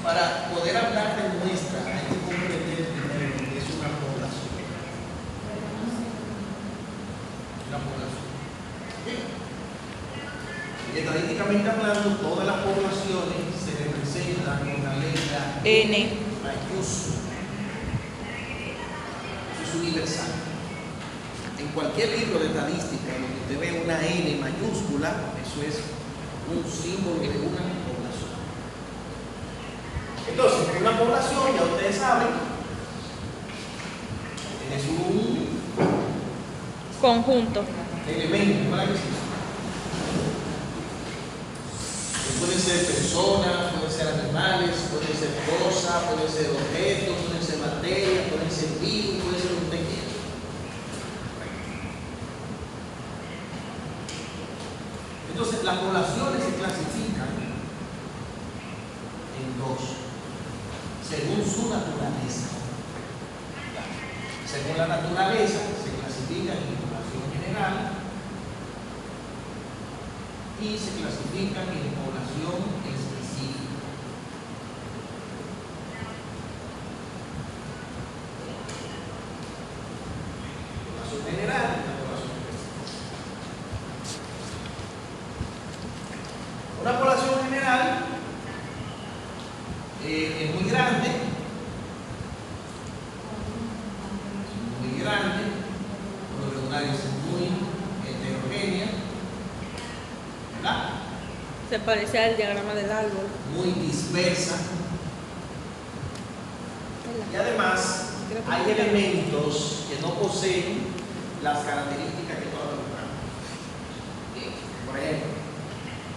Para poder hablar de muestra hay que comprender primero lo que es una población. Una población. Bien. Y estadísticamente hablando, todas las poblaciones se representan con la letra N mayúscula. Eso es universal. En cualquier libro de estadística donde usted ve una N mayúscula, eso es un símbolo de una población. Entonces, una población, ya ustedes saben, es un conjunto. elemento, ¿para qué sí? Pueden ser personas, pueden ser animales, pueden ser cosas, pueden ser objetos, pueden ser materias, pueden ser vivos, pueden ser lo que usted quiera. Entonces, las poblaciones se clasifican en dos, según su naturaleza. Según la naturaleza, se clasifican en población general y se clasifican en población específica. Población general y la población específica. Una población general es muy grande, por lo regular es muy heterogénea, ¿verdad? Se parece al diagrama del árbol. Muy dispersa. Y además hay elementos que no poseen las características que todos buscamos. Por ejemplo,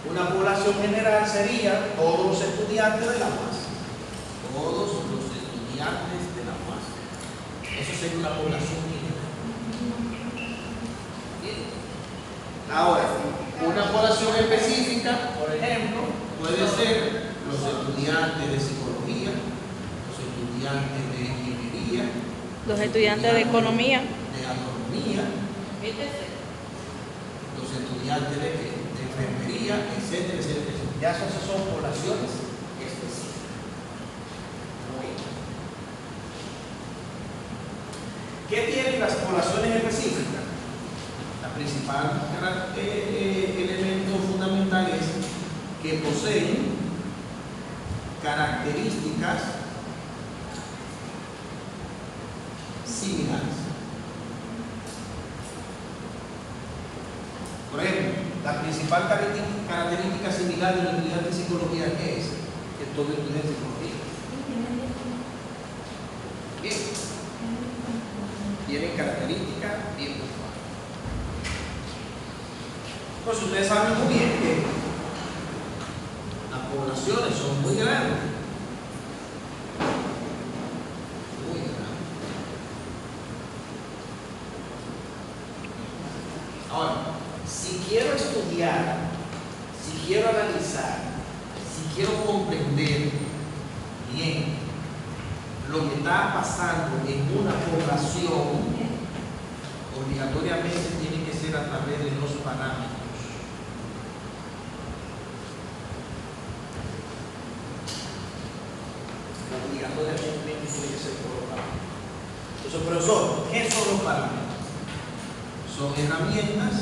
una población general sería todos los estudiantes de la UAS. Todos los estudiantes de la UAS. Eso sería una población general. Bien. Ahora, una población específica, por ejemplo, puede ser los estudiantes de psicología, los estudiantes de ingeniería, Los estudiantes de economía. de agronomía, los estudiantes de enfermería, etcétera, etcétera, etcétera. Ya esas son poblaciones específicas. Muy bien. ¿Qué tienen las poblaciones específicas? La principal elemento fundamental es que poseen características similares. Por ejemplo, la principal característica similar de los estudiantes de psicología es que todos estudian psicología. Bien. Tienen características bien puntuales. Entonces ustedes saben muy bien que las poblaciones son muy grandes. Muy grandes. Ahora, si quiero estudiar, si quiero analizar, si quiero comprender bien lo que está pasando en una población, obligatoriamente tiene que ser a través de los parámetros. Obligatoriamente tiene que ser por los parámetros. Entonces, profesor, ¿qué son los parámetros? Son herramientas,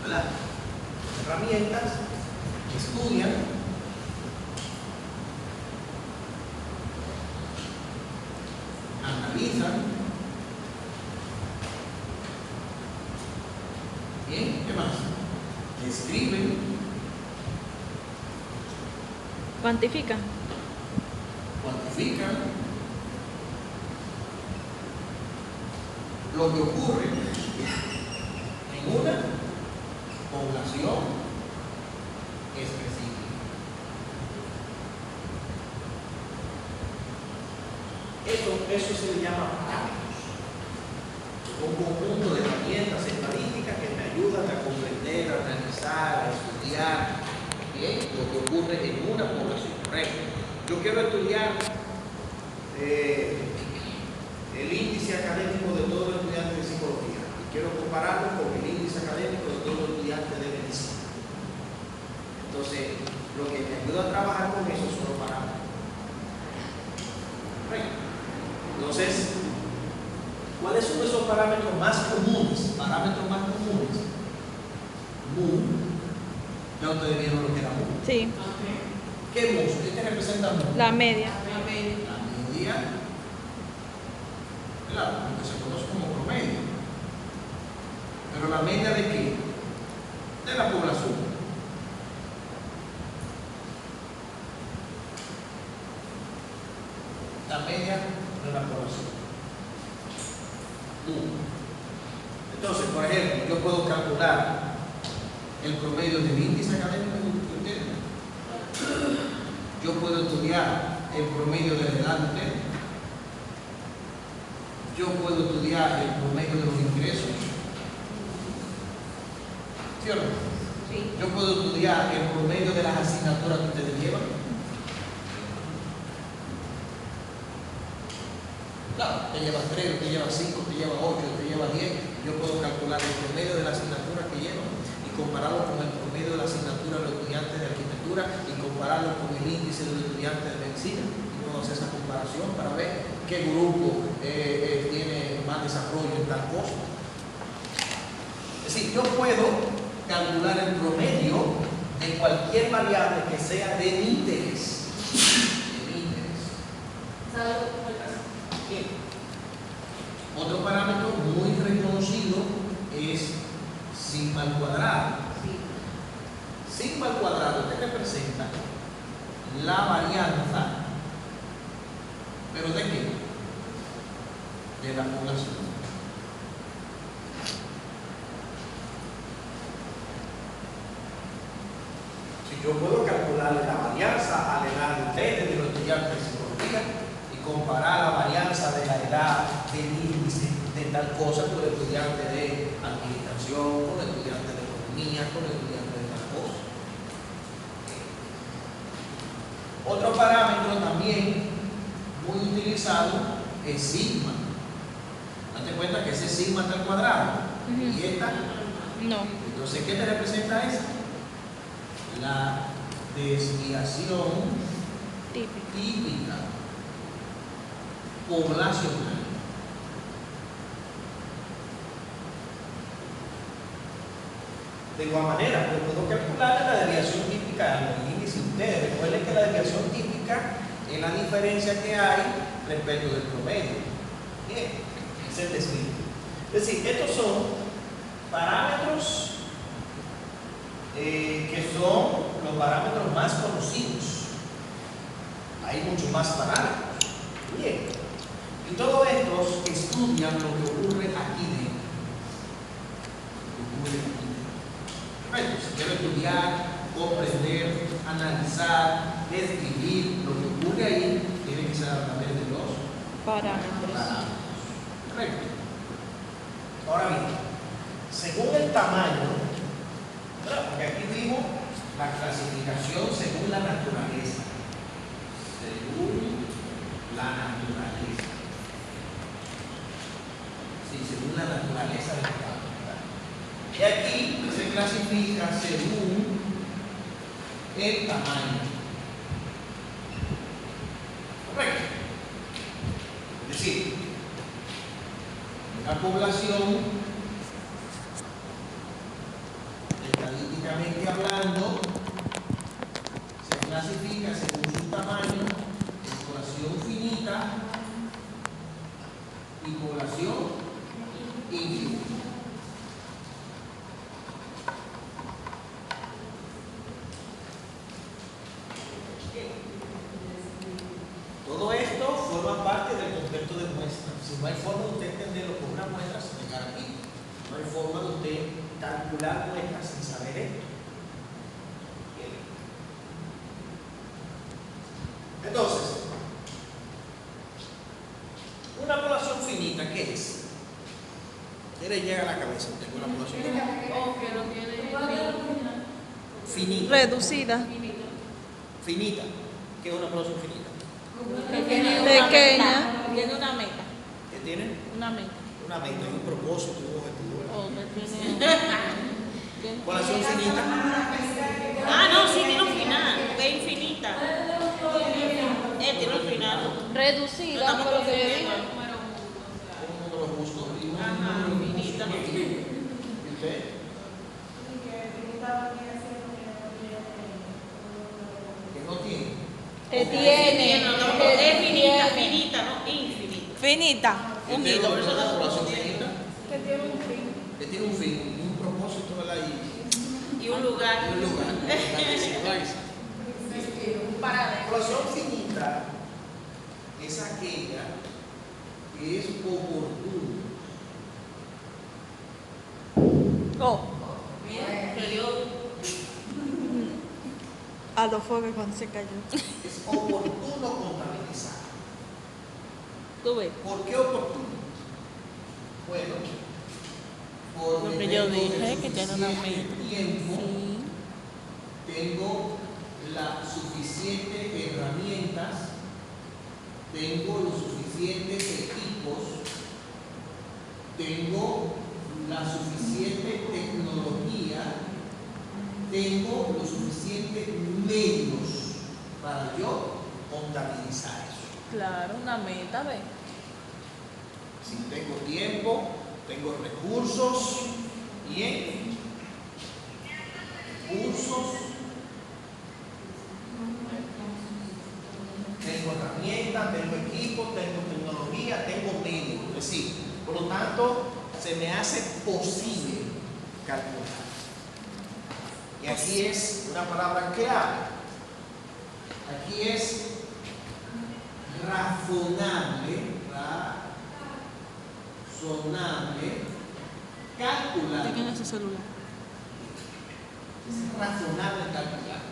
¿verdad? Herramientas que estudian analizan. Bien, ¿qué más? Escriben, Cuantifican. cuantifican lo que ocurre en una población específica. Eso se le llama parámetros. Un conjunto de herramientas estadísticas que me ayudan a comprender, a analizar, a estudiar bien lo que ocurre en una población. Por ejemplo, yo quiero estudiar el índice académico de todos los estudiantes de psicología y quiero compararlo con el índice académico de todos los estudiantes de medicina. Entonces, ¿cuáles son esos parámetros más comunes? Parámetros más comunes. Mu. Ya ustedes vieron lo que era mu. Sí, ¿Qué mu? ¿Qué te representa mu? la media. La media. Claro, lo que se conoce como promedio. ¿Pero la media de qué? De la población. La media de la población. Entonces, por ejemplo, yo puedo calcular el promedio del índice académico de ustedes. Yo puedo estudiar el promedio de la edad de ustedes. Yo puedo estudiar el promedio de los ingresos. ¿Sí o no? Sí. Yo puedo estudiar el promedio de las asignaturas que ustedes llevan. Claro, te lleva 3, te lleva 5, te lleva 8, te lleva 10. Yo puedo calcular el promedio de la asignatura que llevan y compararlo con el promedio de la asignatura de los estudiantes de arquitectura y compararlo con el índice de los estudiantes de medicina. Y puedo hacer esa comparación para ver qué grupo tiene más desarrollo en tal cosa. Es decir, yo puedo calcular el promedio de cualquier variable que sea de mi interés. De mi interés. Bien. Otro parámetro muy reconocido es sigma al cuadrado. Sigma al cuadrado te representa la varianza, ¿pero de qué? De la población. Si yo puedo calcular la varianza a la edad de ustedes, de los estudiantes de psicología, y comparar la varianza de la edad del índice de tal cosa con el estudiante de administración, con el estudiante de economía, con el estudiante de tal cosa. Otro parámetro también muy utilizado es sigma. Date cuenta que ese sigma está al cuadrado y esta No. Entonces, ¿qué te representa esa? La desviación típica poblacional. De igual manera, yo puedo calcular la desviación típica del índice de ustedes. Recuerden que la desviación típica es la diferencia que hay respecto del promedio. Bien, es el desvío. Es decir, estos son parámetros que son los parámetros más conocidos. Hay muchos más parámetros. Bien, y todos estos estudian lo que ocurre aquí dentro. Perfecto, si quiero estudiar, comprender, analizar, describir lo que ocurre ahí, tiene que ser a través de los Parámetros. Correcto. Ahora bien, según el tamaño, ¿verdad? Porque aquí vimos la clasificación según la naturaleza. Según la naturaleza. Sí, según la naturaleza del campo. Y aquí se clasifica según el tamaño. Correcto. Es decir, la población, estadísticamente hablando, se clasifica según su tamaño en población finita y población infinita. Todo esto forma parte del concepto de muestra. Si no hay forma de usted entender lo que es una muestra sin llegar aquí, no hay forma de usted calcular muestras sin saber esto. Bien. Entonces, una población finita, ¿qué es? ¿Qué le llega a la cabeza a usted con una población finita? Reducida. Finita. ¿Qué es una población finita? Pequeña. Tiene una meta. ¿Qué tiene? Una meta. Una meta, un propósito, un objetivo. O que tiene. Población finita. Ah, no, sí, tiene un final. Es infinita. Tiene un final. Reducida, por lo que yo digo. ¿Y usted? Que no tiene. Que tiene. Es finita, finita, no infinita. Finita. ¿Y usted es una persona de población finita? Que tiene un fin. Que tiene un fin, un propósito, ¿verdad? Y un lugar. Y un lugar. La población finita es aquella que es oportuna. Oh. Periodo. A lo fue que cuando se cayó. Es oportuno contabilizar. Tú ves. ¿Por qué oportuno? Bueno, porque Lo que yo tengo dije, el que tiene una suficiente meta. tiempo, Sí. tengo las suficientes herramientas, tengo los suficientes equipos, tengo la suficiente tecnología, tengo los suficientes medios para yo contabilizar eso. Claro, una meta, ve. Si tengo tiempo, tengo recursos, bien, recursos, tengo herramientas, tengo equipo, tengo tecnología, tengo medios. Es decir, por lo tanto, se me hace posible calcular. Y aquí es una palabra clave. Aquí es razonable, calcular. ¿De quién es su celular? Es razonable calcular.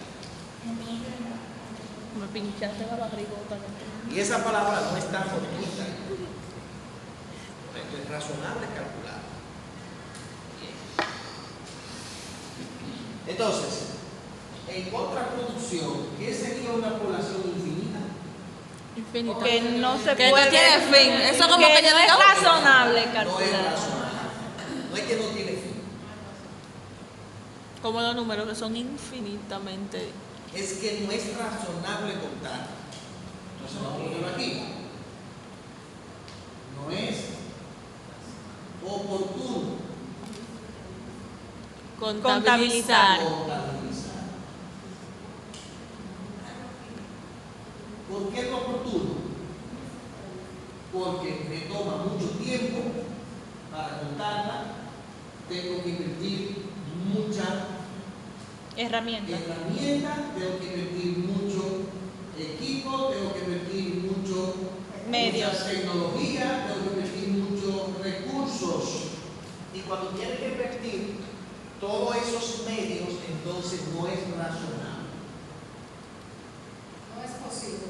Me pinchaste la barrigota. Y esa palabra no está fortuita. Esto es razonable calcular. Bien. Entonces, en contraproducción, ¿qué sería una población infinita? Infinita. Que no se Que puede. no tiene fin. Eso como que yo no es digo. razonable No es calcular. razonable. No es que no tiene fin. Como los números que son infinitamente. Es que no es razonable contar. Entonces vamos a ponerlo aquí. No es oportuno Contabilizar. contabilizar. ¿Por qué es oportuno? Porque me toma mucho tiempo para contarla, tengo que invertir mucha Herramienta. herramienta, tengo que invertir mucho equipo, tengo que invertir Medios. mucha tecnología, tengo que invertir muchos recursos. Y cuando tienes que invertir todos esos medios, entonces no es razonable. No es posible.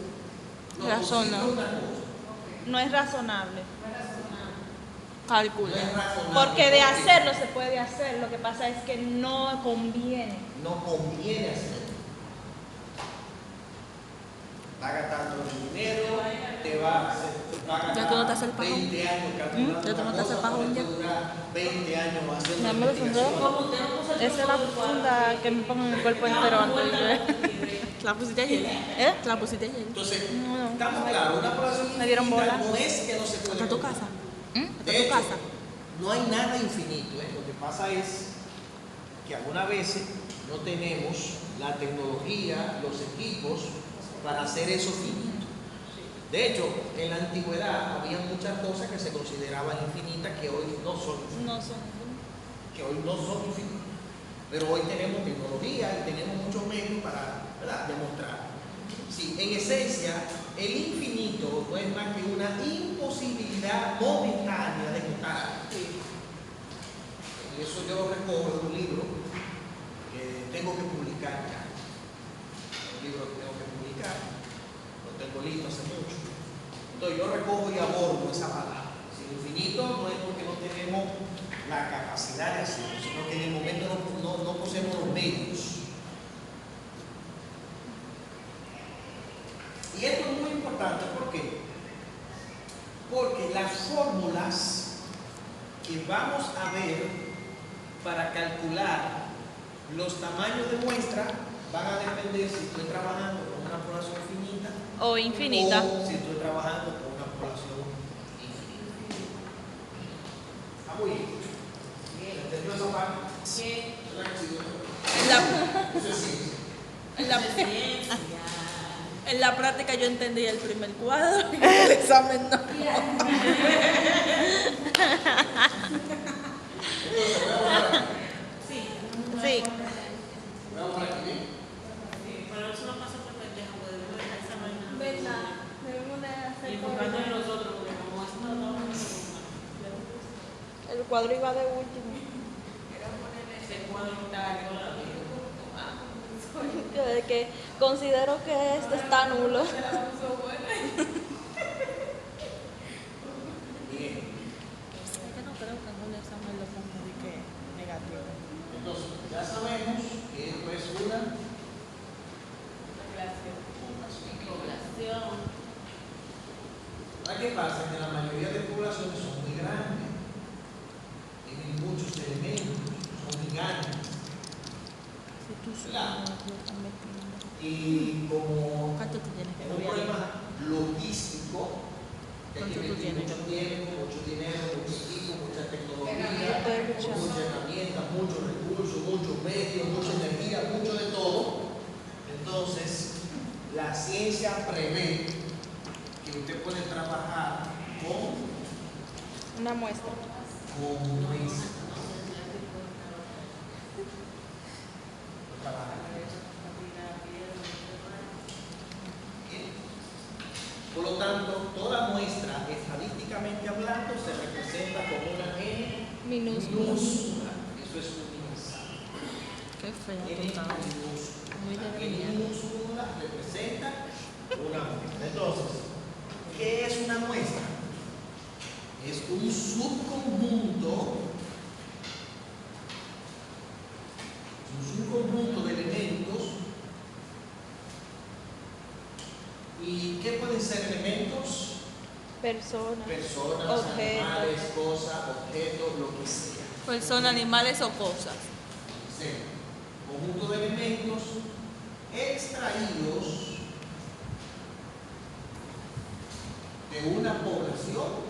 Lo Razonable. posible es una cosa, No es razonable. no Calcula. es razonable. Porque de ¿Por qué? hacerlo se puede hacer. Lo que pasa es que no conviene. No conviene hacerlo. Va a gastar todo el dinero, te va a gastar Ya tú no te haces el pajón. 20 años calculando Ya tú no te haces el una cosa, pajón te ya. puede durar 20 años haciendo Dame una los investigación. sombreros. Esa es la funda que me pongo en el cuerpo entero antes de ¿La pusiste ayer? ¿Eh? ¿La pusiste ayer? Entonces, No. estamos claros, una población Me dieron infinita bola. no es que no se puede ¿Hasta tu contar. casa? De ¿Hasta tu hecho, casa? no hay nada infinito. Lo que pasa es que algunas veces no tenemos la tecnología, los equipos para hacer eso finito. De hecho, en la antigüedad había muchas cosas que se consideraban infinitas que hoy no son infinitas. No son. infinitas. Pero hoy tenemos tecnología y tenemos muchos medios para, ¿verdad?, demostrar. Sí, en esencia, el infinito no es más que una imposibilidad momentánea de contar. Y eso yo lo recojo de un libro que tengo que publicar ya. Un libro que tengo que publicar, lo tengo listo hace mucho. Entonces yo recojo y abordo esa palabra. Si el infinito no es porque no tenemos la capacidad de hacerlo, sino que en el momento no poseemos los medios. Y esto es muy importante, ¿por qué? Porque las fórmulas que vamos a ver para calcular los tamaños de muestra van a depender si estoy trabajando con una población finita O infinita. o si estoy trabajando con una población infinita. Está muy bien. Eso es ciencia. En la práctica yo entendí el primer cuadro y en el examen no. Entonces, voy a borrar aquí. Sí. Voy a borrar aquí, ¿bien? Pero eso no pasa por pendejo, porque debemos dejar esa vaina. ¿Verdad? Debemos de Y hacer enfocando en nosotros, porque como eso no lo vamos a el cuadro iba de último. ese cuadro está Que considero que este está nulo. Bien. Yo no creo que en un examen lo ponga de que negativo. Entonces, ya sabemos que esto es una población. ¿Qué pasa? Que la mayoría de poblaciones son muy grandes, tienen muchos elementos, son gigantes. ¿Verdad? Y como ¿Cuánto tú tienes que es un estudiar? problema logístico, que hay que ¿Cuánto tú invertir tienes? mucho tiempo, mucho dinero, mucho equipo, mucha tecnología, Estoy escuchando. muchas herramientas, muchos recursos, muchos medios, mucha energía, mucho de todo. Entonces, la ciencia prevé que usted puede trabajar con Una muestra. muestras. Por lo tanto, toda muestra, estadísticamente hablando, se representa como una N Minúscula. minúscula. Eso es universal. Qué feo. N minúscula. Muy La N debería. minúscula representa una muestra. Entonces, ¿qué es una muestra? Es un subconjunto de elementos. ¿Y qué pueden ser elementos? Personas. Personas, Objetos. animales, cosas, objetos, lo que sea. Personas, animales o cosas. Sí. Conjunto de elementos extraídos de una población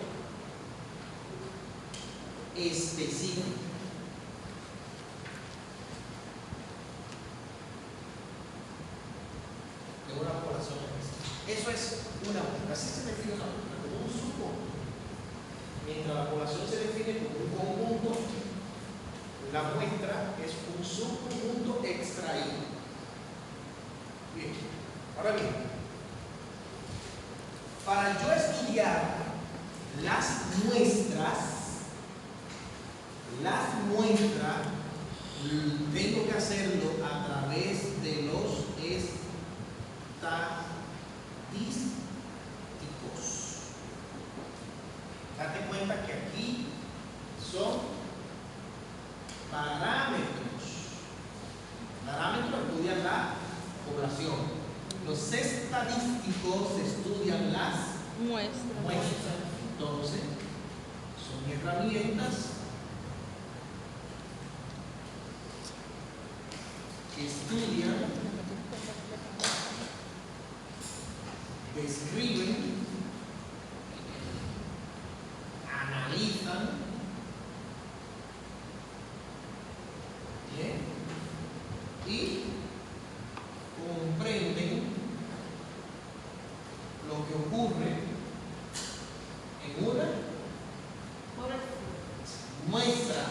específica. De una población específica. Eso es una muestra. Así se define una muestra, como un subconjunto. Mientras la población se define como un conjunto, la muestra es un subconjunto extraído. Bien, ahora bien, para yo estudiar las muestras, tengo que hacerlo a través de los estadísticos. Date cuenta que aquí son parámetros. Parámetros estudian la población. Los estadísticos estudian las Muestra. muestras. Entonces, son herramientas que estudian, describen, analizan, ¿bien? Y comprenden lo que ocurre en una muestra.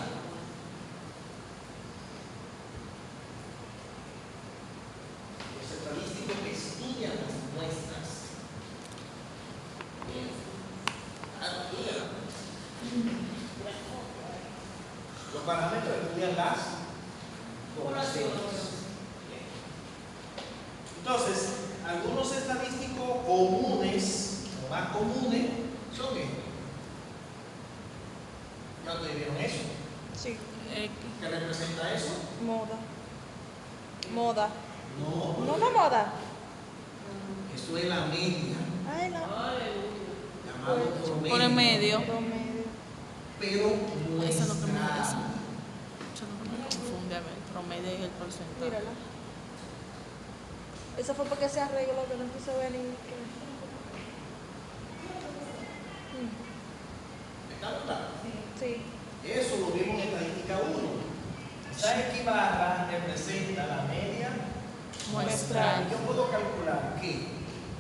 Los estadísticos que estudian las muestras. Los parámetros estudian las poblaciones. Entonces, algunos estadísticos comunes, o más comunes, son estos. ¿Ya ustedes vieron eso? Sí. ¿Qué representa eso? Moda. Moda. No, No la moda. eso es la media, Ay, no. llamado promedio. Por el medio. Promedio. Pero Eso es lo que me muestral. interesa. Eso es lo que me confunde, a ver, el promedio y el porcentaje. Mírala. Eso fue porque se arregló, que no quiso venir. ¿Está claro? Sí. Eso lo vimos en estadística 1. La X barra representa la media Muestral. Yo puedo calcular que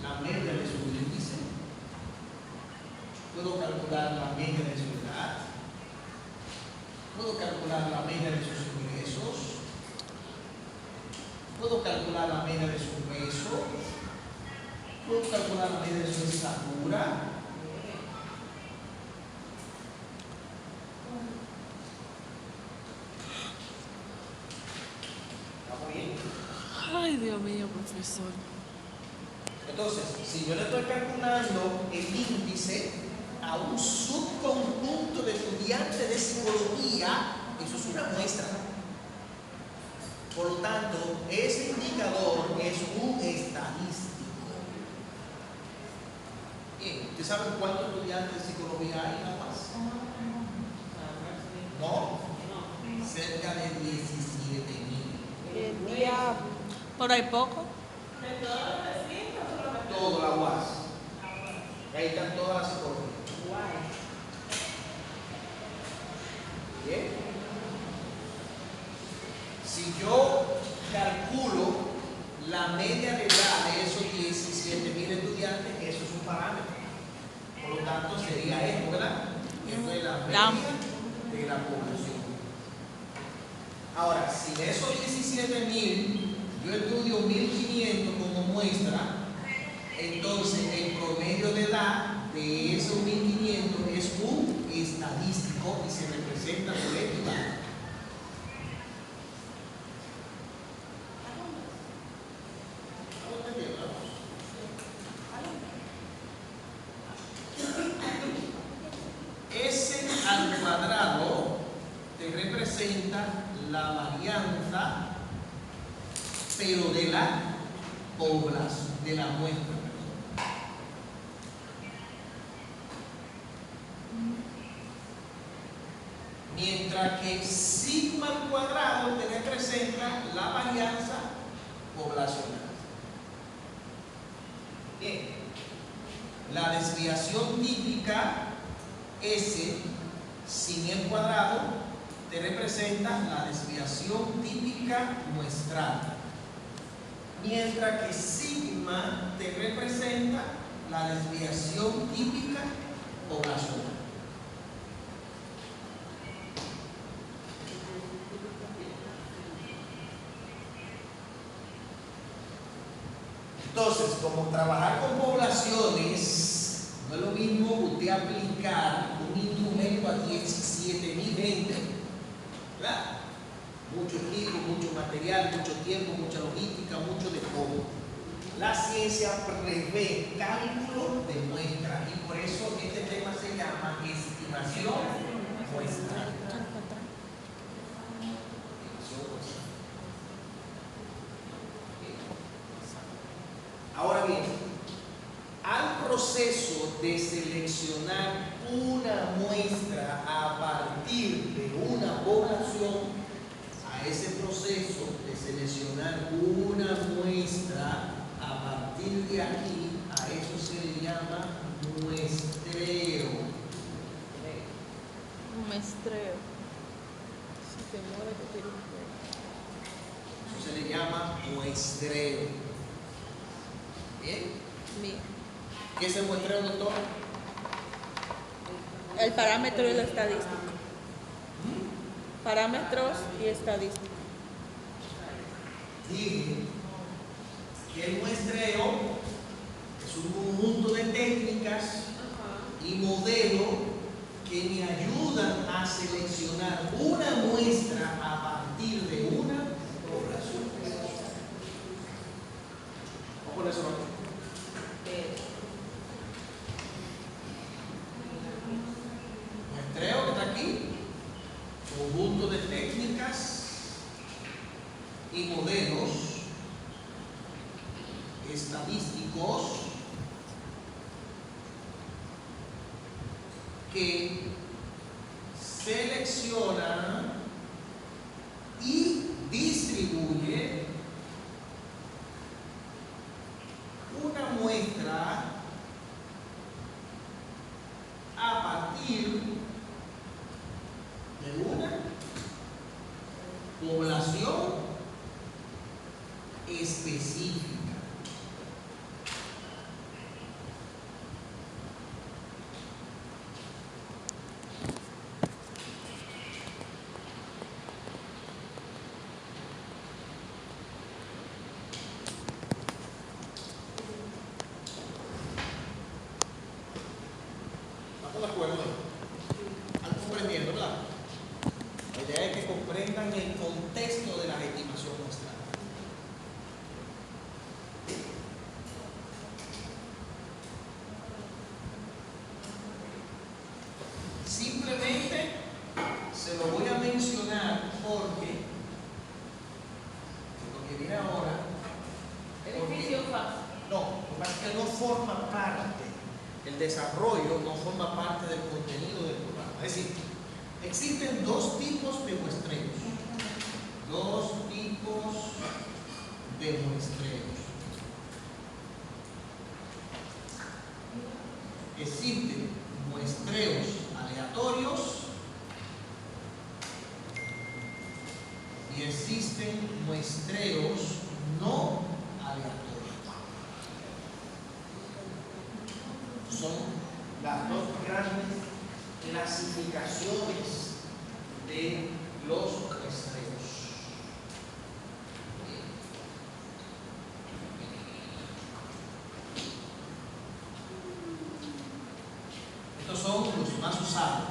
la media de su índice, puedo calcular la media de su edad, puedo calcular la media de sus ingresos, puedo calcular la media de su peso, puedo calcular la media de su estatura. ¿Estamos bien? Ay, Dios mío, profesor. Entonces, si yo le estoy calculando el índice a un subconjunto de estudiantes de psicología, eso es una muestra. Por lo tanto, ese indicador es un estadístico. Bien, ¿ustedes saben cuántos estudiantes de psicología hay en La Paz? No, cerca de 17,000. El diablo. Por ahí poco. De todos los recintos, solamente. Todo la UAS. Ahí están todas las psicologías. Bien. Si yo calculo la media de edad de esos 17,000 estudiantes, eso es un parámetro. Por lo tanto, sería esto, ¿verdad? Esto es la media de la población. Ahora, si de esos 17,000 yo estudio 1,500 como muestra, entonces el promedio de edad de esos 1,500 es un estadístico y se representa por equidad. S al cuadrado te representa la varianza, pero de la población, de la muestra. Mientras que sigma al cuadrado te representa la varianza poblacional. Bien, la desviación típica S sin el cuadrado te representa la desviación típica muestral, mientras que sigma te representa la desviación típica poblacional. Entonces, como trabajar con poblaciones no es lo mismo usted aplicar un instrumento a 17,000 gente, ¿verdad? Mucho equipo, mucho material, mucho tiempo, mucha logística, mucho de todo. La ciencia prevé cálculo de muestra y por eso este tema se llama estimación muestral. Ahora bien, al proceso de seleccionar una muestra a partir de una población, a ese proceso de seleccionar una muestra a partir de aquí, a eso se le llama muestreo. Un mestreo. Si te muere, te tiro un pelo. Eso se le llama muestreo. ¿Bien? Bien. ¿Qué es el muestreo, doctor? El parámetro y la estadística. Parámetros y estadística. Dije que el muestreo es un conjunto de técnicas y modelos que me ayudan a seleccionar una muestra a partir de una población. Vamos a poner eso aquí. Muestreo que está aquí, conjunto de técnicas y modelos estadísticos que seleccionan y distribuyen una muestra a partir de una población. específica. ¿Estamos de acuerdo? ¿Están comprendiendo, verdad? La idea es que comprendan el contexto de la estimación muestral. Simplemente se lo voy a mencionar porque lo que viene ahora, Beneficio fácil. no, lo que pasa es que no forma parte, el desarrollo no forma parte del contenido del programa. Es decir, existen dos tipos de muestreos. Dos tipos de muestreos. Existen muestreos aleatorios y existen muestreos no aleatorios. Son las dos grandes clasificaciones de los muestreos. Estos son los más usados.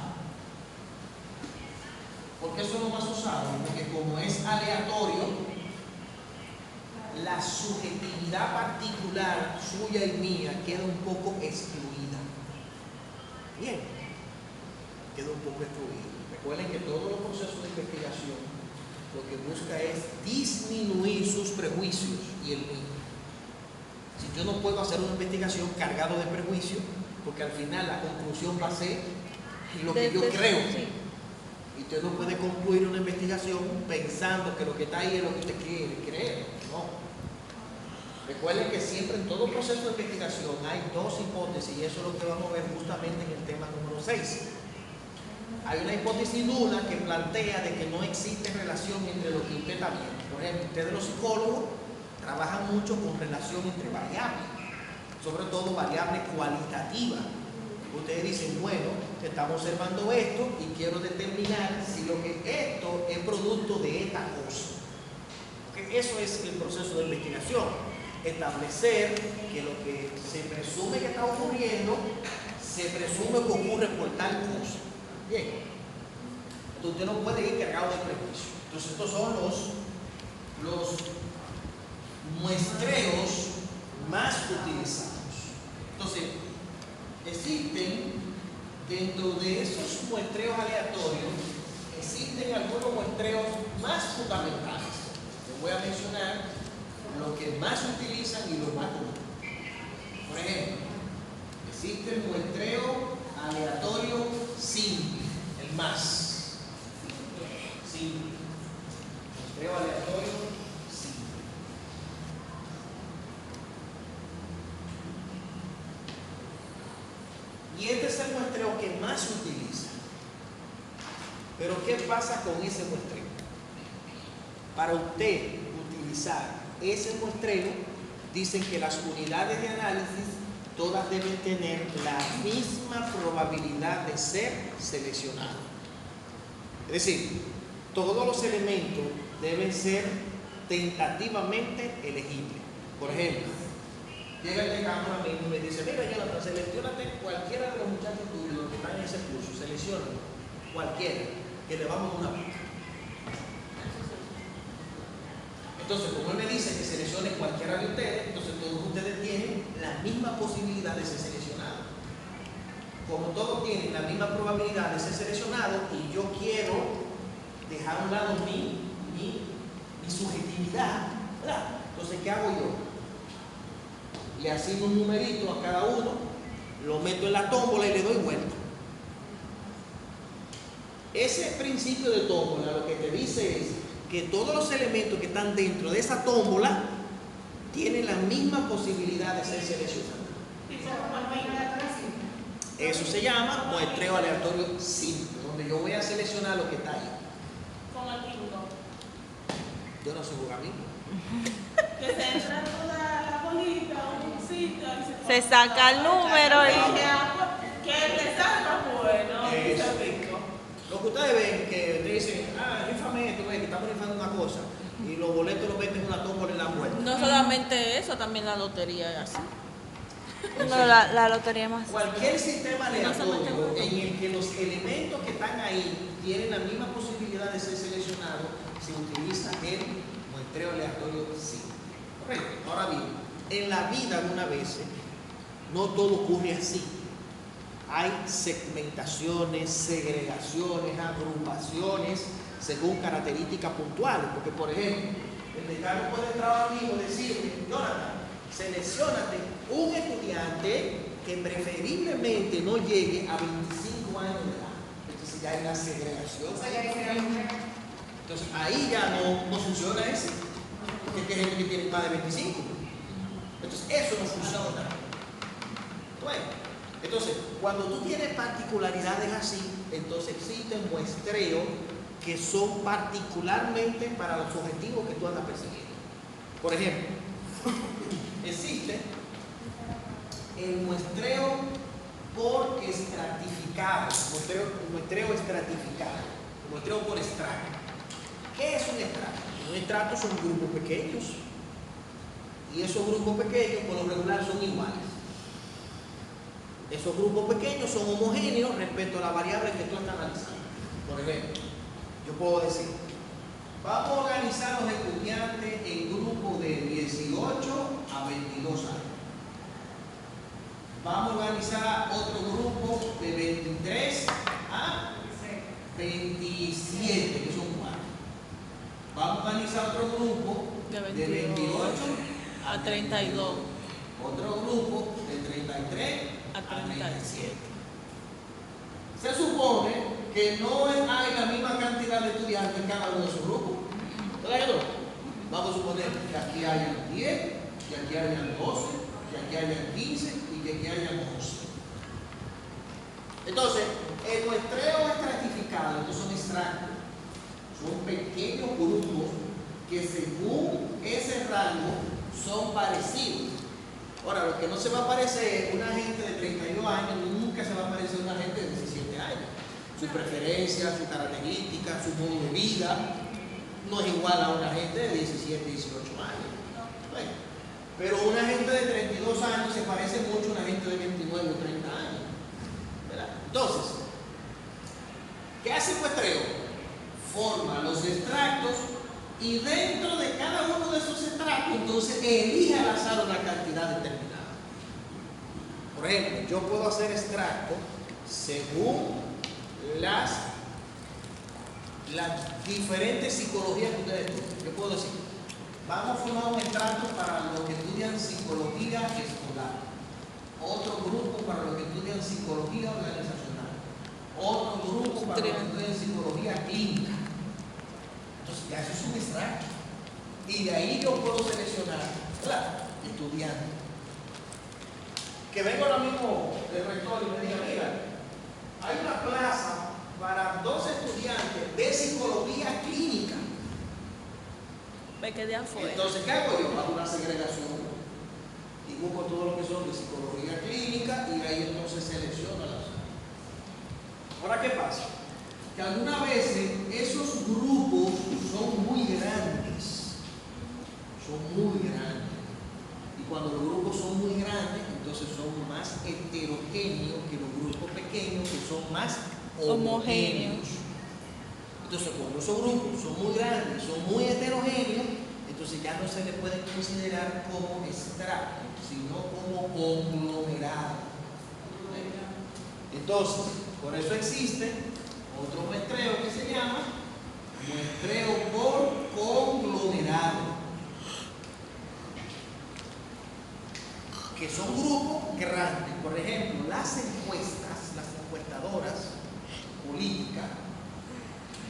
¿Por qué son los más usados? Porque como es aleatorio, la subjetividad particular suya y mía queda un poco excluida. Bien, queda un poco excluida. Recuerden que todos los procesos de investigación lo que busca es disminuir sus prejuicios y el mío. Si yo no puedo hacer una investigación cargado de prejuicios, porque al final la conclusión va a ser lo que yo creo. Sí. Y usted no puede concluir una investigación pensando que lo que está ahí es lo que usted quiere creer. No. Recuerden que siempre en todo proceso de investigación hay dos hipótesis y eso es lo que vamos a ver justamente en el tema número 6. Hay una hipótesis nula que plantea de que no existe relación entre lo que usted está viendo. Por ejemplo, ustedes los psicólogos trabajan mucho con relación entre variables, sobre todo variables cualitativas. Ustedes dicen, bueno, estamos observando esto y quiero determinar si lo que esto es producto de esta cosa. Porque eso es el proceso de investigación. Establecer que lo que se presume que está ocurriendo, se presume que ocurre por tal cosa. Bien. Entonces usted no puede ir cargado de prejuicio. Entonces estos son los muestreos más utilizados. Entonces, existen dentro de esos muestreos aleatorios, existen algunos muestreos más fundamentales. Les voy a mencionar los que más utilizan y los más comunes. Por ejemplo, existe el muestreo aleatorio simple, el más simple. Muestreo aleatorio simple. Y este es el muestreo que más se utiliza. Pero ¿qué pasa con ese muestreo? Para usted utilizar ese muestreo, dicen que las unidades de análisis todas deben tener la misma probabilidad de ser seleccionadas. Es decir, todos los elementos deben ser tentativamente elegibles. Por ejemplo, llega el decano a mí y me dice, mira Jonathan, seleccionate cualquiera de los muchachos tuyos que están en ese curso, selecciona cualquiera, que le vamos a una beca. Entonces, como él me dice que seleccione cualquiera de ustedes, entonces todos ustedes tienen la misma posibilidad de ser seleccionados. Como todos tienen la misma probabilidad de ser seleccionados y yo quiero dejar a un lado mi subjetividad, ¿verdad? Entonces, ¿qué hago yo? Le asigno un numerito a cada uno, lo meto en la tómbola y le doy vuelta. Ese principio de tómbola lo que te dice es que todos los elementos que están dentro de esa tómbola tienen la misma posibilidad de ser seleccionados. Eso se llama muestreo aleatorio simple, donde yo voy a seleccionar lo que está ahí. Con el bingo. Yo no soy jugar bingo. Que se entra toda la bolita a un sitio y Se saca el número y... que te salga bueno. Eso. Eso rico. Lo que ustedes ven, que ustedes dicen, rífame esto, que estamos rifando una cosa, y los boletos los venden en una tómbola y la vuelta. No solamente eso, también la lotería es así. No, la lotería es más... Cualquier sistema aleatorio No se en el que los elementos que están ahí tienen la misma posibilidad de ser seleccionados, se utiliza el muestreo aleatorio sí. Correcto. Ahora bien, en la vida algunas veces no todo ocurre así. Hay segmentaciones, segregaciones, agrupaciones según características puntuales. Porque, por ejemplo, el decano puede entrar ahora mismo y decirme, Jonathan, selecciónate un estudiante que preferiblemente no llegue a 25 años de edad. Entonces ya hay una segregación. Entonces ahí ya no funciona eso. Porque hay gente que tiene más de 25. Entonces eso no funciona. Bueno, entonces cuando tú tienes particularidades así, entonces existen muestreos que son particularmente para los objetivos que tú andas persiguiendo. Por ejemplo, existe el muestreo por estratificado, muestreo estratificado, muestreo por estrato. ¿Qué es un estrato? Un estrato son grupos pequeños y esos grupos pequeños por lo regular son iguales. Esos grupos pequeños son homogéneos respecto a la variable que tú estás analizando. Por ejemplo, yo puedo decir, vamos a organizar a los estudiantes en grupos de 18 a 22 años. Vamos a organizar otro grupo de 23 a 27, que son 4. Vamos a organizar otro grupo De de 28 a 32. Otro grupo de 33 A 37. Se supone que no hay la misma cantidad de estudiantes en cada uno de esos grupos. ¿Verdad que no? Vamos a suponer que aquí hayan 10, que aquí hayan 12, que aquí hayan 15 y que aquí hayan 11. Entonces, el muestreo estratificado, estos son extractos, son pequeños grupos que según ese rango son parecidos. Ahora, lo que no se va a parecer una gente de 32 años, nunca se va a parecer una gente de 17 años. Su preferencia, su característica, su modo de vida, no es igual a una gente de 17, 18 años. Bueno, pero una gente de 32 años se parece mucho a una gente de 29 o 30 años. ¿Verdad? Entonces, ¿qué hace el muestreo? Forma los extractos y dentro de cada uno de esos extractos, entonces elige al azar una cantidad determinada. Por ejemplo, yo puedo hacer extractos según las diferentes psicologías que ustedes estudian. Yo puedo decir, vamos a formar un extracto para los que estudian psicología escolar, otro grupo para los que estudian psicología organizacional, otro grupo para los que estudian psicología clínica. Entonces ya eso es un extracto. Y de ahí yo puedo seleccionar, ¿verdad?, estudiantes. Que venga ahora mismo el rector y me diga, mira, hay una plaza para 2 estudiantes de psicología clínica. Me quedé afuera. Entonces, ¿qué hago yo? Hago una segregación y busco todo lo que son de psicología clínica y ahí entonces selecciono las. Ahora, ¿qué pasa? Que algunas veces esos grupos son muy grandes. Son muy grandes. Y cuando los grupos son muy grandes, entonces son más heterogéneos que los grupos pequeños, que son más homogéneos. Entonces, cuando esos grupos son muy grandes, son muy heterogéneos, entonces ya no se les puede considerar como extractos, sino como conglomerados. Entonces, por eso existe otro muestreo que se llama muestreo por conglomerado, que son grupos grandes. Por ejemplo, las encuestas, las encuestadoras políticas,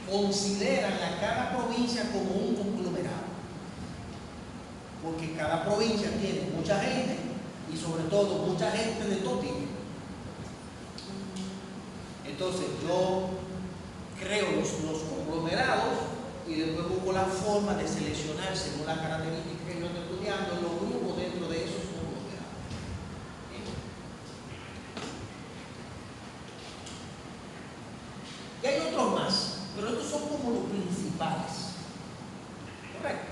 consideran a cada provincia como un conglomerado, porque cada provincia tiene mucha gente y sobre todo mucha gente de todo tipo. Entonces yo creo los conglomerados y después busco la forma de seleccionar según las características que yo estoy estudiando los grupos dentro de esos números de datos. Y hay otros más, pero estos son como los principales. Correcto.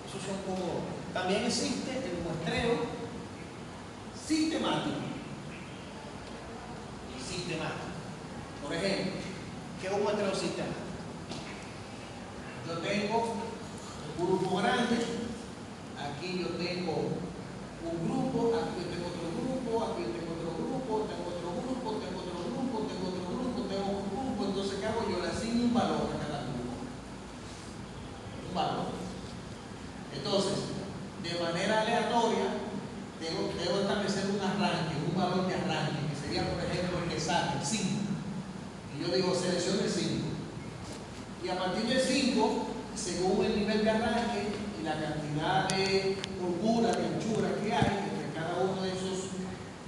Esos son como. También existe el muestreo sistemático. Por ejemplo, ¿qué es un muestreo sistemático? Yo tengo un grupo grande, aquí yo tengo un grupo, aquí yo tengo otro grupo, aquí yo tengo otro grupo, tengo otro grupo, tengo otro grupo, tengo otro grupo, tengo un grupo. Entonces, ¿qué hago? Yo le asigno un valor a cada grupo. Un valor. Entonces, de manera aleatoria, debo establecer un arranque, un valor de arranque, que sería, por ejemplo, el que saque, el 5. Y yo digo, seleccione el 5. Y a partir del 5, según el nivel de arranque y la cantidad de holgura, de anchura que hay entre cada uno de esos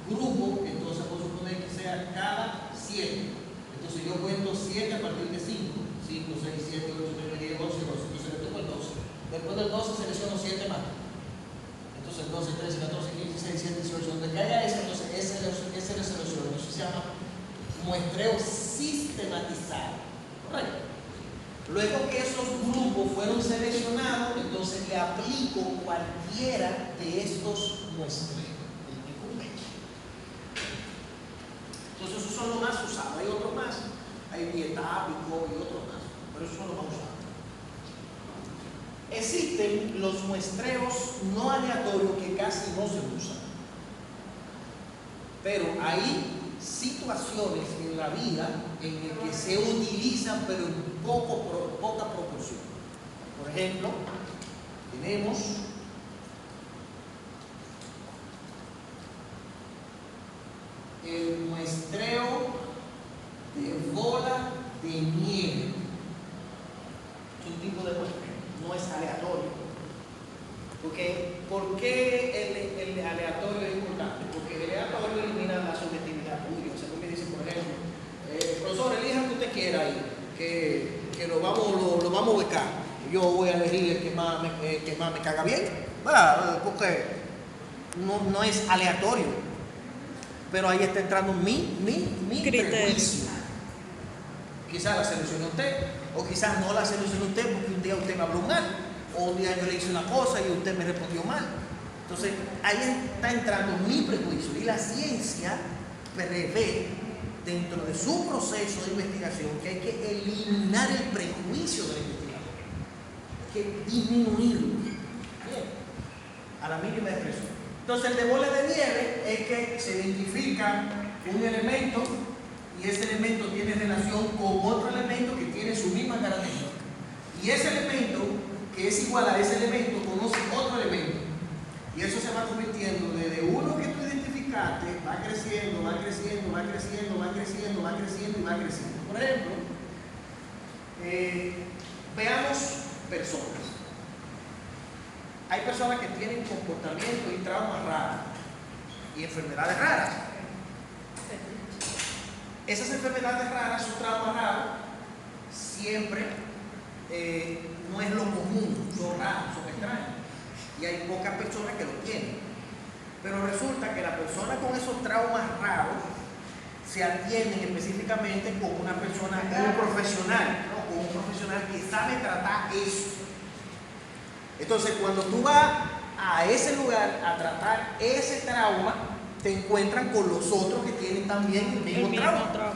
grupos, entonces puedo suponer que sea cada 7. Entonces yo cuento 7 a partir de 5. 5, 6, 7, 8, 9, 10, 11, 12. Entonces le toco el 12. Después del 12 selecciono 7 más. Entonces 12, 13, 14, 15, 16, 17, 18. Donde caiga ese, entonces ese le selecciono. Eso se llama muestreo sistematizado. Correcto. Luego que esos grupos fueron seleccionados, entonces le aplico cualquiera de estos muestreos. Entonces esos son los más usados. Hay otros más. Hay dietábico y otros más. Pero esos son los más usados. Existen los muestreos no aleatorios que casi no se usan. Pero hay situaciones en la vida en las que se utilizan, pero en poca proporción. Por ejemplo, tenemos el muestreo de bola de nieve. Es un tipo de muestreo, no es aleatorio. Porque, ¿por qué el aleatorio es importante? Porque el aleatorio elimina la subjetividad tuya. O sea, tú me dices, por ejemplo, profesor, elija que usted quiera ahí, que lo vamos a becar. Yo voy a elegir el que más me caga bien, ¿verdad? Porque no es aleatorio. Pero ahí está entrando mi prejuicio. Quizás la seleccione usted, o quizás no la seleccione usted porque un día usted me habló mal, o un día yo le hice una cosa y usted me respondió mal. Entonces, ahí está entrando mi prejuicio. Y la ciencia prevé, dentro de su proceso de investigación, que hay que eliminar el prejuicio del investigador. Hay que disminuirlo. Bien. A la mínima expresión. Entonces, el de bola de nieve es que se identifica un elemento y ese elemento tiene relación con otro elemento que tiene su misma característica. Y ese elemento, que es igual a ese elemento, conoce otro elemento. Y eso se va convirtiendo desde uno que tú identificaste, va creciendo, va creciendo, va creciendo, va creciendo, va creciendo y va creciendo. Por ejemplo, veamos personas. Hay personas que tienen comportamientos y traumas raros y enfermedades raras. Esas enfermedades raras, esos traumas raros, siempre no es lo común, son raros, son extraños. Y hay pocas personas que lo tienen. Pero resulta que la persona con esos traumas raros se atienden específicamente con una persona, con un profesional, ¿no? Con un profesional que sabe tratar eso. Entonces, cuando tú vas a ese lugar a tratar ese trauma, te encuentran con los otros que tienen también el mismo trauma.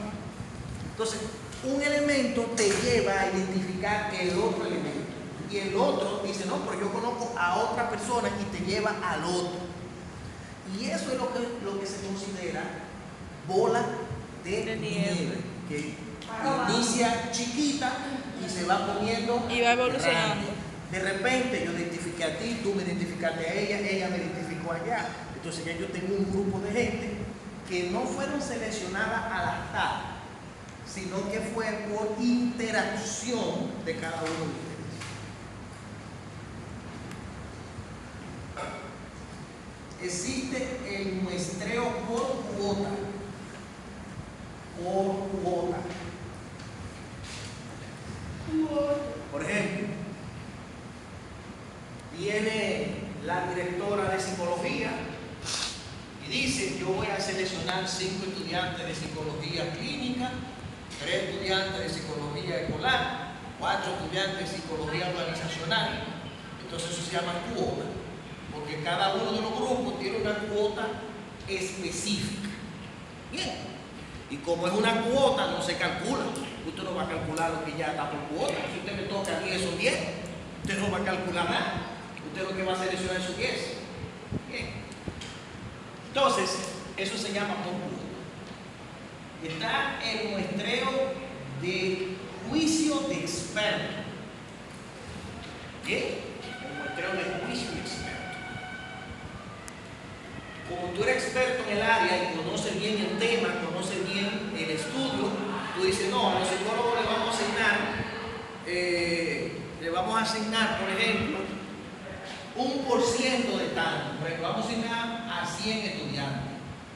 Entonces, un elemento te lleva a identificar el otro elemento. Y el otro dice, no, pero yo conozco a otra persona y te lleva al otro. Y eso es lo que se considera bola de nieve. Que inicia chiquita y se va poniendo y va evolucionando. grande. De repente yo identifiqué a ti, tú me identificaste a ella me identificó allá. Entonces ya yo tengo un grupo de gente que no fueron seleccionadas al azar, sino que fue por interacción de cada uno de ustedes. Existe el muestreo por cuota. Por cuota. Por ejemplo, viene la directora de psicología y dice: yo voy a seleccionar 5 estudiantes de psicología clínica, 3 estudiantes de psicología escolar, 4 estudiantes de psicología organizacional. Entonces eso se llama cuota, porque cada uno de los grupos tiene una cuota específica. Bien, y como es una cuota, no se calcula. Usted no va a calcular lo que ya está por cuota. Si usted me toca 10 o 10, usted no va a calcular nada. Usted lo que va a seleccionar es su 10. Bien. Entonces, eso se llama por cuota. Está el muestreo de juicio de experto. Bien, el muestreo de juicio de experto. Como tú eres experto en el área y conoces bien el tema, conoces bien el estudio, tú dices: no, a los psicólogos le vamos a asignar, por ejemplo, 1% de tanto. Por ejemplo, vamos a asignar a 100 estudiantes.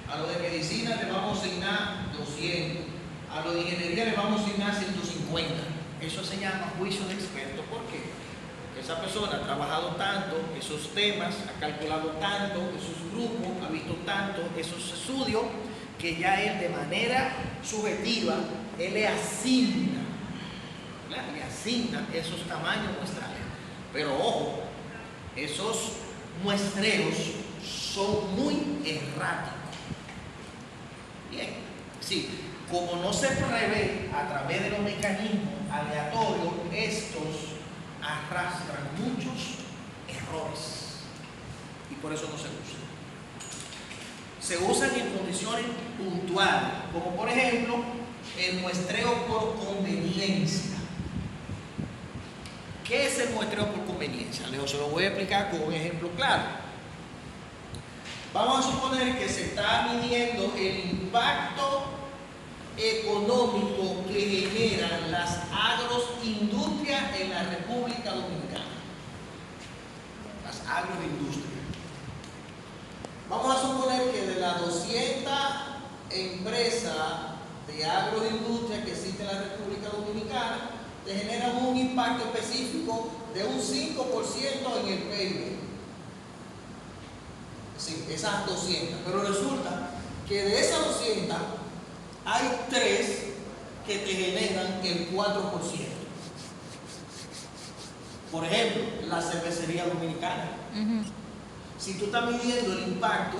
A los de medicina le vamos a asignar 200. A los de ingeniería le vamos a asignar 150. Eso se llama juicio de experto. ¿Por qué? Porque esa persona ha trabajado tanto esos temas, ha calculado tanto esos grupos, ha visto tanto esos estudios, que ya él, de manera subjetiva, él le asigna esos tamaños muestrales. Pero ojo, esos muestreos son muy erráticos. Bien, sí, como no se prevé a través de los mecanismos aleatorios, estos arrastran muchos errores y por eso no se usan. Se usan en condiciones puntuales, como por ejemplo el muestreo por conveniencia. ¿Qué es el muestreo por conveniencia? Se lo voy a explicar con un ejemplo claro. Vamos a suponer que se está midiendo el impacto económico que generan las agroindustrias en la República Dominicana. Las agroindustrias. Vamos a suponer que de las 200 empresas de agroindustria que existen en la República Dominicana, te generan un impacto específico de un 5% en el PIB. Sí, esas 200. Pero resulta que de esas 200 hay 3 que te generan el 4%. Por ejemplo, la cervecería dominicana. Si tú estás midiendo el impacto,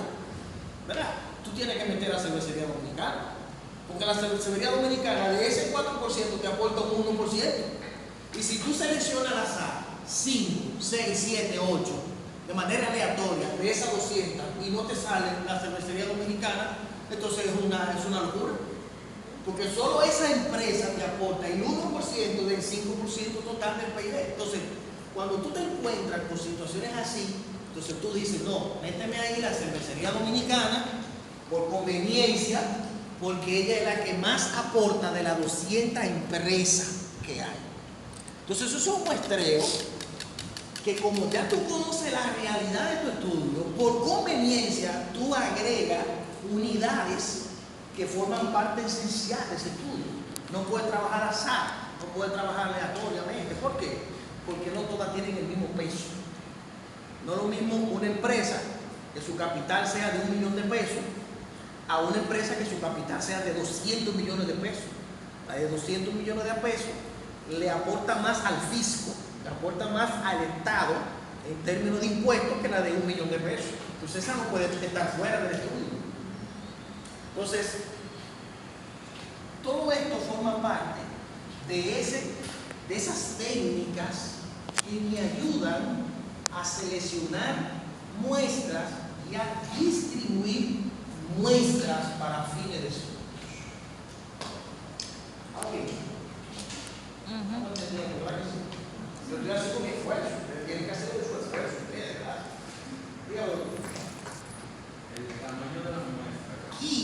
¿verdad? Tú tienes que meter a la cervecería dominicana. Porque la cervecería dominicana, de ese 4% te aporta un 1%. Y si tú seleccionas al azar 5, 6, 7, 8 de manera aleatoria de esas 200 y no te sale la cervecería dominicana, entonces es una locura. Porque solo esa empresa te aporta el 1% del 5% total del PIB. Entonces, cuando tú te encuentras con situaciones así, entonces tú dices: no, méteme ahí la cervecería dominicana por conveniencia, porque ella es la que más aporta de las 200 empresas que hay. Entonces eso es un muestreo que, como ya tú conoces la realidad de tu estudio, por conveniencia tú agregas unidades que forman parte esencial de ese estudio. No puedes trabajar al azar, no puedes trabajar aleatoriamente. ¿Por qué? Porque no todas tienen el mismo peso. No es lo mismo una empresa que su capital sea de 1 millón de pesos a una empresa que su capital sea de 200 millones de pesos. La de 200 millones de pesos le aporta más al fisco, le aporta más al Estado en términos de impuestos que la de 1 millón de pesos. Entonces esa no puede estar fuera del estudio. Entonces, todo esto forma parte de esas técnicas que me ayudan a seleccionar muestras y a distribuir muestras para fines de estudios. Ok. ¿Cómo entendieron? ¿Verdad que sí? Yo estoy haciendo mi esfuerzo. Ustedes tienen que hacer su esfuerzo. ¿Verdad? Dígalo. El tamaño de la muestra. Aquí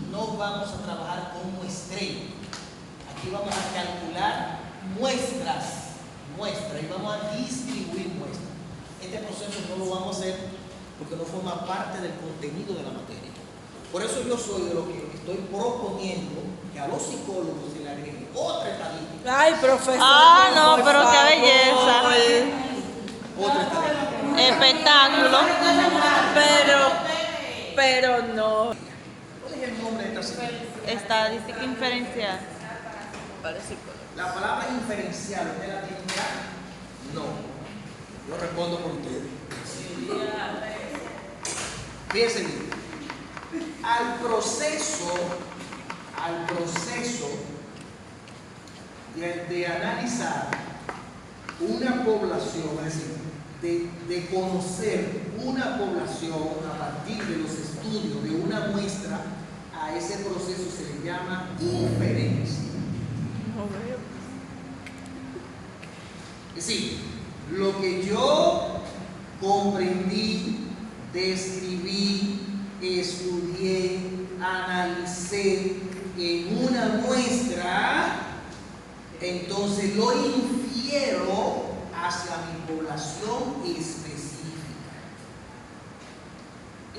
no vamos a trabajar con muestreo. Aquí vamos a calcular muestras y vamos a distribuir muestras. Este proceso no lo vamos a hacer porque no forma parte del contenido de la materia. Por eso yo soy de lo que estoy proponiendo que a los psicólogos se le agregue otra estadística. Ay, profesor. Ah, no, pero qué belleza. Otra estadística. espectáculo, pero no. ¿Cuál es el nombre de esta ciencia? Estadística inferencial. La palabra inferencial, ¿usted la tiene ya? No. Yo respondo por ustedes. Fíjense bien. Al proceso de analizar una población, es decir, de conocer una población a partir de los estudios de una muestra, a ese proceso se le llama inferencia. Es decir, lo que yo comprendí, describí, estudié, analicé en una muestra, entonces lo infiero hacia mi población específica.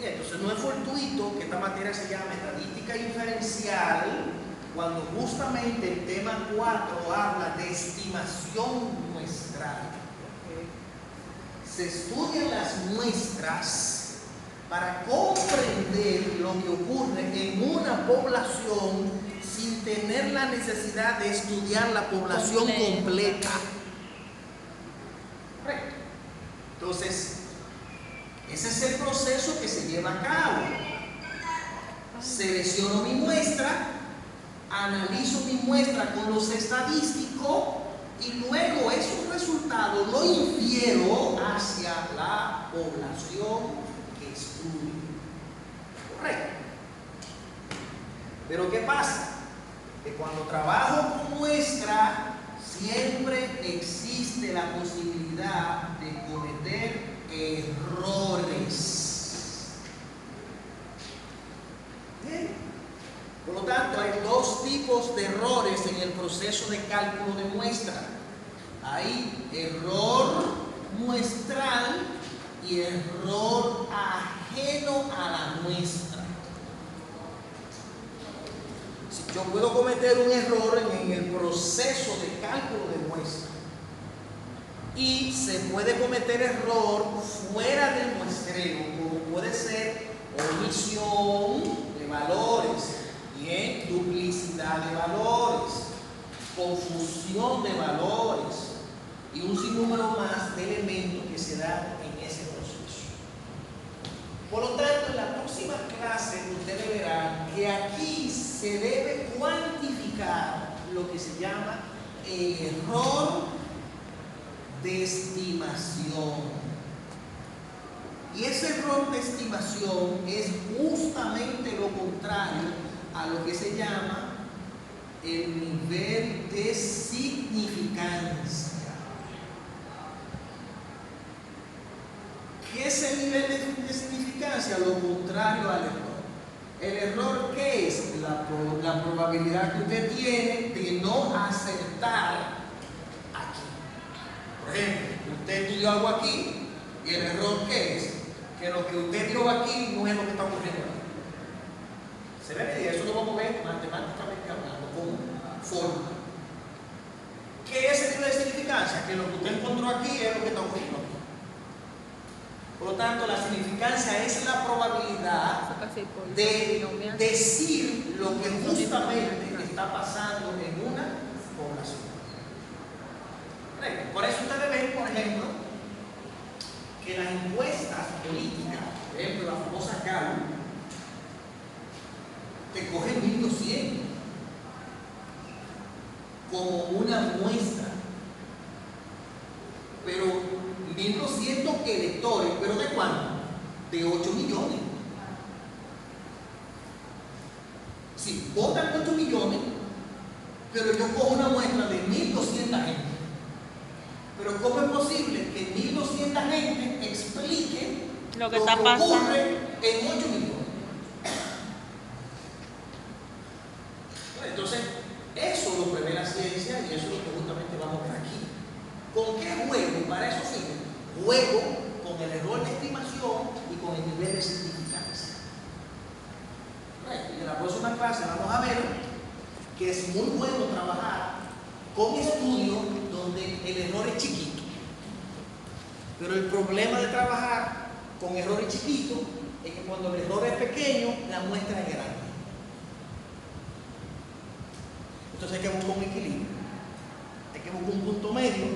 Y entonces no es fortuito que esta materia se llame estadística inferencial, cuando justamente el tema 4 habla de estimación muestral. Se estudian las muestras para comprender lo que ocurre en una población sin tener la necesidad de estudiar la población completa. Correcto. Entonces, ese es el proceso que se lleva a cabo. Selecciono mi muestra, analizo mi muestra con los estadísticos y luego esos resultados lo infiero hacia la población que estudio. Correcto. Pero ¿qué pasa? Que cuando trabajo con muestra siempre existe la posibilidad de cometer errores. ¿Bien? Por lo tanto, hay dos tipos de errores en el proceso de cálculo de muestra. Hay error muestral y error ajeno a la muestra. Si yo puedo cometer un error en el proceso de cálculo de muestra y se puede cometer error fuera del muestreo, como puede ser omisión de valores, bien, duplicidad de valores, confusión de valores y un sinnúmero más de elementos que se dan en ese proceso. Por lo tanto, en la próxima clase ustedes verán que aquí se debe cuantificar lo que se llama el error de estimación. Y ese error de estimación es justamente lo contrario a lo que se llama el nivel de significancia. ¿Qué es el nivel de significancia? Lo contrario al error. ¿El error qué es? La probabilidad que usted tiene de no acertar aquí. Por ejemplo, usted estudió algo aquí y el error ¿qué es? Que lo que usted vio aquí no es lo que está ocurriendo aquí. ¿Se ve? Y eso lo vamos a ver matemáticamente hablando como forma. ¿Qué es el nivel de significancia? Que lo que usted encontró aquí es lo que está ocurriendo aquí. Por lo tanto, la significancia es la probabilidad de decir lo que justamente está pasando en una población. Por eso ustedes ven, por ejemplo, que las encuestas políticas, por ejemplo, la famosa Gallup, te cogen 1200 como una muestra, pero 1200 electores, ¿pero de cuánto? De 8 millones. Sí, votan 8 millones, pero yo cojo una muestra de 1200 gente. Pero ¿cómo es posible que 1200 gente explique lo que está pasando ocurre en 8 millones? Entonces, eso lo prevé la ciencia y eso es lo que justamente vamos a ver aquí. ¿Con qué juego? Para eso sirve. Juego con el error de estimación y con el nivel de significancia. Y en la próxima clase vamos a ver que es muy bueno trabajar con estudios donde el error es chiquito. Pero el problema de trabajar con errores chiquitos es que cuando el error es pequeño, la muestra es grande. Entonces hay que buscar un equilibrio. Hay que buscar un punto medio,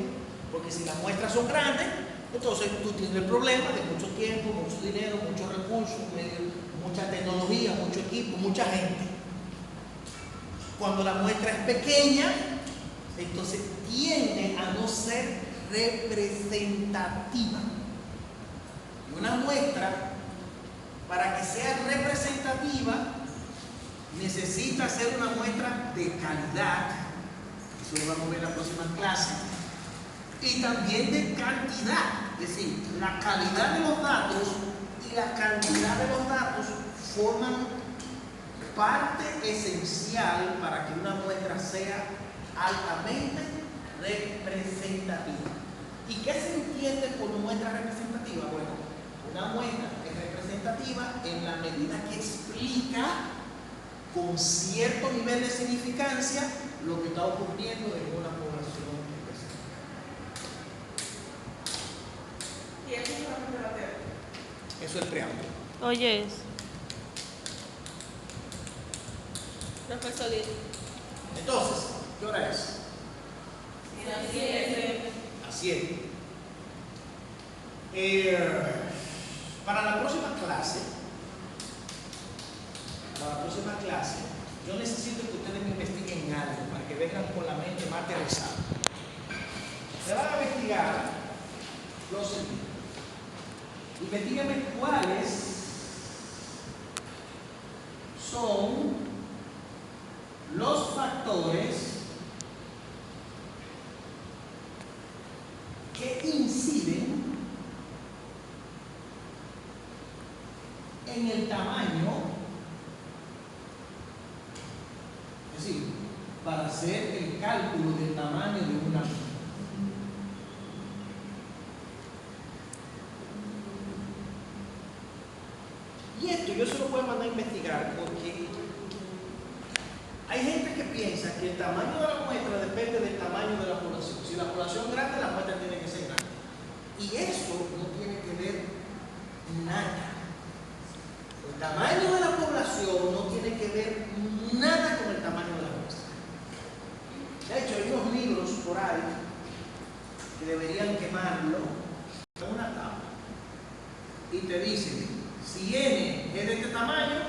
porque si las muestras son grandes, entonces tú tienes el problema de mucho tiempo, mucho dinero, muchos recursos, mucha tecnología, mucho equipo, mucha gente. Cuando la muestra es pequeña, entonces tiende a no ser representativa. Y una muestra, para que sea representativa, necesita ser una muestra de calidad. Eso lo vamos a ver en la próxima clase. Y también de cantidad. Es decir, la calidad de los datos y la cantidad de los datos forman parte esencial para que una muestra sea altamente representativa. ¿Y qué se entiende por muestra representativa? Bueno, una muestra es representativa en la medida que explica con cierto nivel de significancia lo que está ocurriendo en una población específica. Y eso es solamente la teoría. Eso es el preámbulo. Oye, Profesor Lili. Entonces, ¿qué hora es? A 7. Para la próxima clase, yo necesito que ustedes me investiguen algo para que vengan con la mente más aterrizada. Se van a investigar los sentidos. Investíguenme cuáles son los factores que inciden en el tamaño, es decir, para hacer el cálculo del tamaño de una muestra. Y esto yo se lo voy a mandar a investigar porque hay gente que piensa que el tamaño de la muestra depende del tamaño de la población. Si la población es grande, la muestra tiene que ser grande. Y eso no tiene que ver nada. El tamaño de la población no tiene que ver nada con el tamaño de la muestra. De hecho, hay unos libros por ahí que deberían quemarlo con una tabla. Y te dicen, si n es de este tamaño,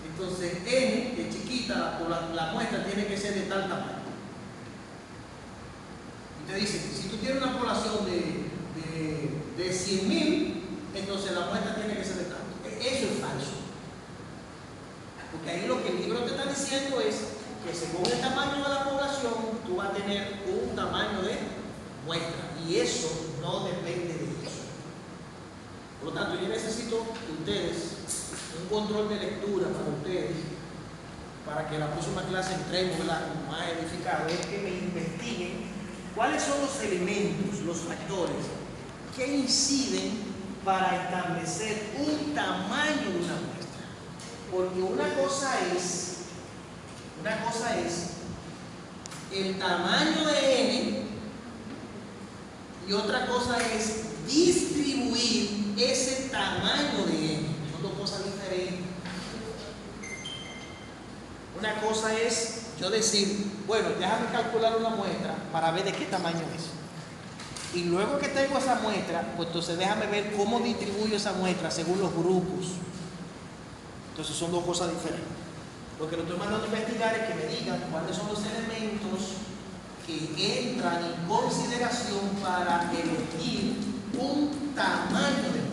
entonces n, que es chiquita, la muestra tiene que ser de tal tamaño. Y te dicen, si tú tienes una población de 100.000, entonces la muestra tiene que ser de tanto. Eso es falso. Porque ahí lo que el libro te está diciendo es que según el tamaño de la población, tú vas a tener un tamaño de muestra. Y eso no depende de eso. Por lo tanto, yo necesito que ustedes, un control de lectura para ustedes, para que la próxima clase entremos más edificados, es que me investiguen cuáles son los elementos, los factores que inciden para establecer un tamaño de una muestra. Porque una cosa es el tamaño de n y otra cosa es distribuir ese tamaño de n. Son dos cosas diferentes. Una cosa es yo decir, bueno, déjame calcular una muestra para ver de qué tamaño es. Y luego que tengo esa muestra, pues entonces déjame ver cómo distribuyo esa muestra según los grupos. Entonces son dos cosas diferentes. Lo que lo estoy mandando a investigar es que me digan cuáles son los elementos que entran en consideración para elegir un tamaño de muestra.